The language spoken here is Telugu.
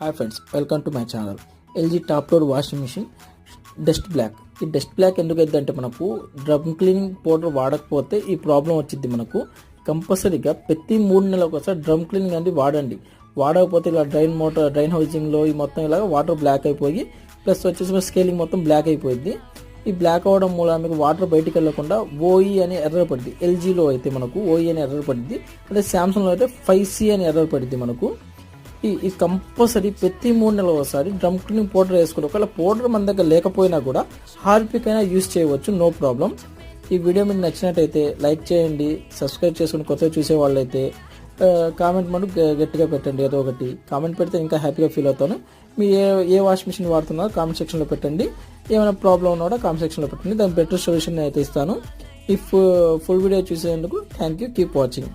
Hi friends, welcome to my channel. LG top load washing machine dust block. ఈ డస్ట్ బ్లాక్ ఎందుకు అంటే మనకు డ్రమ్ క్లీనింగ్ పౌడర్ వాడకపోతే ఈ ప్రాబ్లం వచ్చింది. మనకు కంపల్సరీగా ప్రతి 3 నెలలకు ఒకసారి డ్రమ్ క్లీనింగ్ అనేది వాడండి. వాడకపోతే ఇలా డ్రైన్ హౌసింగ్లో ఈ మొత్తం ఇలాగ వాటర్ బ్లాక్ అయిపోయి ప్లస్ వచ్చేసి స్కేలింగ్ మొత్తం బ్లాక్ అయిపోయింది. ఈ బ్లాక్ అవ్వడం మూలంగా మీకు వాటర్ బయటికి వెళ్ళకుండా ఓఈ అని ఎర్రర్ పడింది. ఎల్జీలో అయితే మనకు ఓఈ అని ఎర్రర్ పడింది, అదే శాంసంగ్లో అయితే 5C అని ఎర్రర్ పడింది. మనకు ఈ కంపల్సరీ ప్రతి 3 నెలల ఒకసారి డ్రమ్ క్లీనింగ్ పౌడర్ వేసుకోండి. ఒకవేళ పౌడర్ మన దగ్గర లేకపోయినా కూడా హార్పిక్ అయినా యూజ్ చేయవచ్చు, నో ప్రాబ్లం. ఈ వీడియో మీకు నచ్చినట్టయితే లైక్ చేయండి, సబ్స్క్రైబ్ చేసుకుని కొత్తగా చూసే వాళ్ళైతే కామెంట్ మటుకు గట్టిగా పెట్టండి. ఏదో ఒకటి కామెంట్ పెడితే ఇంకా హ్యాపీగా ఫీల్ అవుతాను. మీ ఏ వాషింగ్ మిషన్ వాడుతున్నారో కామెంట్ సెక్షన్లో పెట్టండి. ఏమైనా ప్రాబ్లం ఉన్నా కూడా కామెంట్ సెక్షన్లో పెట్టండి, దాని బెటర్ సొల్యూషన్ అయితే ఇస్తాను. ఈ ఫుల్ వీడియో చూసేందుకు థ్యాంక్ యూ. Keep watching.